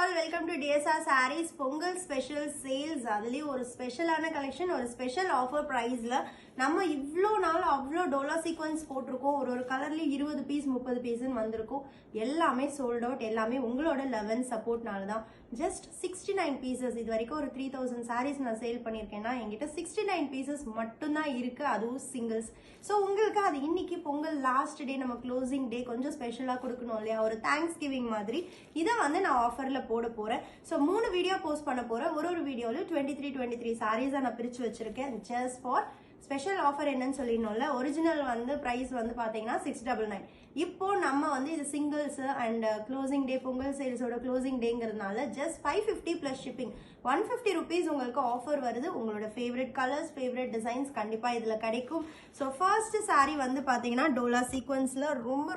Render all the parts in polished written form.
all, welcome to DSR Sarees Pongal Special Sales. அதுலயும் ஒரு ஸ்பெஷலான கலெக்ஷன், ஒரு ஸ்பெஷல் ஆஃபர் பிரைஸ்ல நம்ம இவ்ளோ நாள் அவ்ளோ டோலா சீக்வன்ஸ் போட்டிருக்கோம். ஒரு கலர்லயும் 20 பீஸ் 30 பீஸ்ன்னு வந்திருக்கும். எல்லாமே சோல்ட் அவுட், எல்லாமே உங்களோட 11 சப்போர்ட்னால தான். Just 69 pieces. இது வரைக்கும் ஒரு 3000 சாரீஸ் நான் சேல் பண்ணியிருக்கேன்னா என்கிட்ட 69 பீசஸ் மட்டும்தான் இருக்கு, அதுவும் சிங்கிள்ஸ். ஸோ உங்களுக்கு அது இன்னைக்கு பொங்கல் லாஸ்ட் டே, நம்ம க்ளோசிங் டே கொஞ்சம் ஸ்பெஷலாக கொடுக்கணும் இல்லையா, ஒரு தேங்க்ஸ் கிவிங் மாதிரி இதை வந்து நான் ஆஃபர்ல போட போறேன். ஸோ 3 வீடியோ போஸ்ட் பண்ண போறேன். ஒரு வீடியோவில் 23 சாரீஸா நான் பிரிச்சு வச்சிருக்கேன் ஜஸ்ட் ஃபார் ஸ்பெஷல் ஆஃபர். என்னன்னு சொல்லிடணும்ல, ஒரிஜினல் வந்து பிரைஸ் வந்து பாத்தீங்கன்னா 699. இப்போ நம்ம வந்து இது singles and closing day, Pongal சேல்ஸோட க்ளோசிங் டேங்கிறதுனால ஜஸ்ட் 550 பிளஸ் ஷிப்பிங், 150 ருபீஸ் உங்களுக்கு ஆஃபர் வருது. உங்களோட ஃபேவரட் கலர்ஸ், ஃபேவரட் டிசைன்ஸ் கண்டிப்பா இதுல கிடைக்கும். ஸோ ஃபர்ஸ்ட் சாரி வந்து பாத்தீங்கன்னா டோலா சீக்வன்ஸ்ல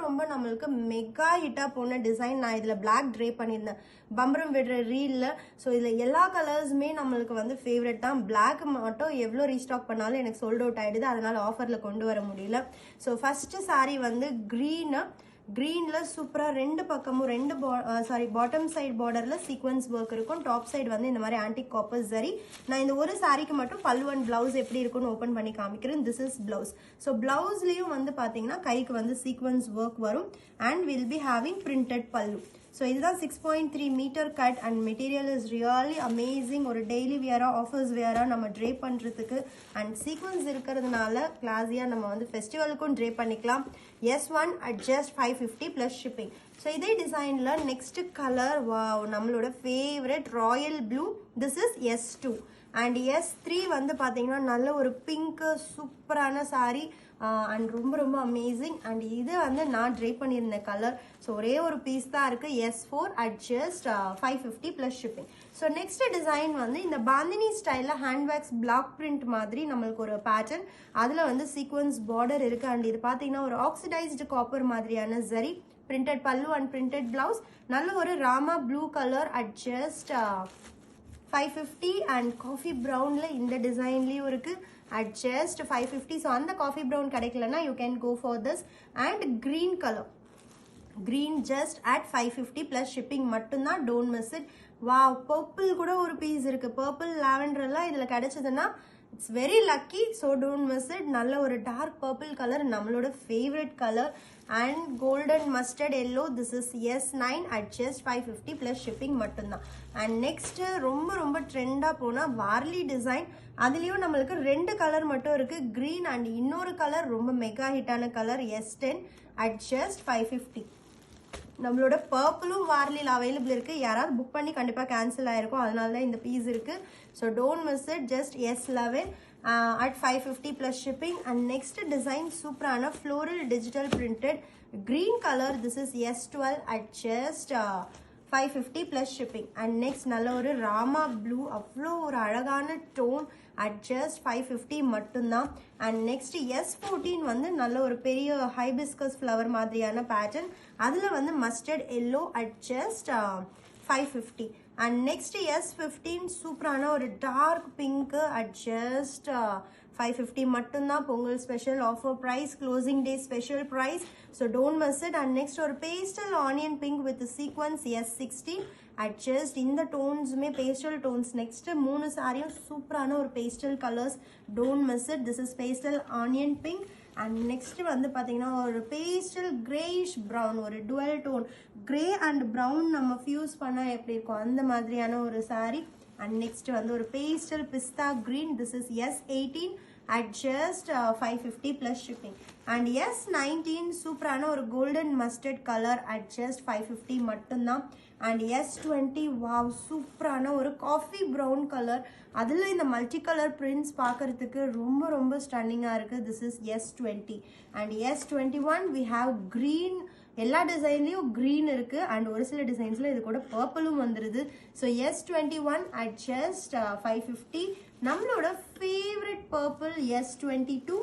ரொம்ப நம்மளுக்கு மெகா ஹிட்டா போன டிசைன். நான் இதுல பிளாக் ட்ரே பண்ணியிருந்தேன் பம்பரம் விடுற ரீல்ல. ஸோ இதுல எல்லா கலர்ஸுமே நம்மளுக்கு வந்து ஃபேவரட் தான். பிளாக் மட்டும் எவ்வளோ ரீஸ்டாக் பண்ணாலும் எனக்கு சோல்ட் அவுட் ஆயிடுது, அதனால ஆஃபர்ல கொண்டு வர முடியல. ஸோ ஃபர்ஸ்ட் சாரி வந்து கிரீன்ல சூப்பரா ரெண்டு பக்கமும் பாட்டம் சைடு பார்டர்ல சீக்வன்ஸ் ஒர்க் இருக்கும். டாப் சைடு வந்து இந்த மாதிரி ஆன்டிக் காப்பர் ஜரி. நான் இந்த ஒரு சாரிக்கு மட்டும் பல்லு அண்ட் பிளவுஸ் எப்படி இருக்குன்னு ஓபன் பண்ணி காமிக்கிறேன். This is blouse. ஸோ பிளவுஸ்லயும் வந்து பாத்தீங்கன்னா கைக்கு வந்து சீக்வன்ஸ் ஒர்க் வரும் and will be having printed pallu. So இதுதான் 6.3 metre cut and material is really amazing. ஒரு டெய்லி வியரா, ஆஃபீஸ் வியரா நம்ம ட்ரே பண்றதுக்கு அண்ட் சீக்வன்ஸ் இருக்கிறதுனால கிளாஸியா நம்ம வந்து ஃபெஸ்டிவலுக்கும் ட்ரே பண்ணிக்கலாம். S1 at just 550 plus shipping. So இதே டிசைன்ல நெக்ஸ்ட் கலர், வாவ், நம்மளோட favourite Royal blue. This is S2 and S3 வந்து பாத்தீங்கன்னா நல்ல ஒரு பிங்க் சூப்பரான சாரி அண்ட் ரொம்ப அமேசிங். அண்ட் இது வந்து நான் ட்ரை பண்ணியிருந்த கலர். ஸோ ஒரே ஒரு பீஸ் தான் இருக்கு. S4 at just 550 plus shipping. So next design வந்து இந்த பாந்தினி ஸ்டைல்ல ஹேண்ட் வேக்ஸ் பிளாக் பிரிண்ட் மாதிரி நம்மளுக்கு ஒரு பேட்டர்ன், அதுல வந்து சீக்வன்ஸ் பார்டர் இருக்கு. அண்ட் இது பாத்தீங்கன்னா ஒரு ஆக்சிடைஸ்டு காப்பர் மாதிரியான zari, printed pallu and printed blouse. நல்ல ஒரு Rama blue colour at just 550 and coffee ப்ரௌன்ல இந்த டிசைன்லயும் இருக்கு at just 550. ஸோ அந்த காஃபி ப்ரௌன் கிடைக்கலன்னா you can go for this. And green colour, green just at 550 plus shipping மட்டும்தான். Don't miss it. Wow, purple கூட ஒரு பீஸ் இருக்கு. பர்பிள் லாவெண்டர் எல்லாம் இதுல கிடைச்சதுன்னா it's very lucky. So don't miss it. நல்ல ஒரு டார்க் பர்பிள் கலர், நம்மளோட favourite colour. And golden mustard yellow. This is S9 at just 550 plus shipping மட்டும்தான். அண்ட் நெக்ஸ்ட் ரொம்ப ட்ரெண்டா போனா வார்லி டிசைன். அதுலயும் நம்மளுக்கு 2 கலர் மட்டும் இருக்கு, கிரீன் அண்ட் இன்னொரு கலர் ரொம்ப மெகா ஹிட்டான கலர் S10 at just 550. நம்மளோட பர்பிளும் வார்லியில் அவைலபிள் இருக்கு. யாராவது புக் பண்ணி கண்டிப்பா கேன்சல் ஆயிருக்கும், அதனால தான் இந்த பீஸ் இருக்கு. So don't miss it. Just S11 at 550 plus shipping. And next design சூப்பரான floral digital printed green colour. This is S12 at just 550 plus shipping. And next நல்ல ஒரு ராமா ப்ளூ, அவ்வளோ ஒரு அழகான டோன் at just 550 மட்டும்தான். And next S14 வந்து நல்ல ஒரு பெரிய ஹைபிஸ்கஸ் ஃப்ளவர் மாதிரியான பேட்டர்ன், அதுல வந்து mustard yellow at just 550. And next S15 சூப்பரான ஒரு டார்க் பிங்க் at just 550 மட்டும்தான். Pongal special offer price, closing day special price. So don't miss it. And next ஒரு pastel onion pink with sequins S16 at just இந்த டோன்ஸுமே pastel don'ts. Next 3 சாரியும் சூப்பரான ஒரு pastel colours. Don't miss it. This is pastel onion pink. And next வந்து பாத்தீங்கன்னா ஒரு pastel greyish brown, ஒரு dual tone grey and brown நம்ம fuse பண்ணா எப்படி இருக்கும் அந்த மாதிரியான ஒரு சாரி. அண்ட் நெக்ஸ்ட் வந்து ஒரு pastel pista green. This is S18 at just 550 plus shipping. And S19 சூப்பரான ஒரு golden mustard colour at just 550 மட்டும்தான். அண்ட் S20 வாவ், சூப்பரான ஒரு காஃபி ப்ரௌன் கலர், அதுல இந்த மல்டி கலர் பிரிண்ட்ஸ் பார்க்கறதுக்கு ரொம்ப ஸ்டன்னிங்கா இருக்கு. This is S20. And S21 we have green. எல்லா டிசைன்லயும் கிரீன் இருக்கு அண்ட் ஒரு சில டிசைன்ஸ்ல இது கூட பர்பிளும் வந்துருது. So S21 at just 550. நம்மளோட favourite purple S22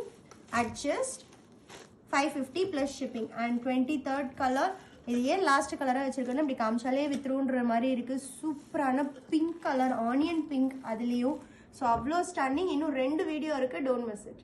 at just 550 plus shipping. And 23rd colour, இது ஏன் லாஸ்ட் கலராக வச்சிருக்கேன்னு இப்படி காமிச்சாலே வித்ரூன்ற மாதிரி இருக்கு. சூப்பரான பிங்க் கலர், ஆனியன் பிங்க் அதுலேயும். ஸோ அவ்வளோ ஸ்டன்னிங். இன்னும் 2 வீடியோ இருக்கு, டோன்ட் மிஸ் இட்.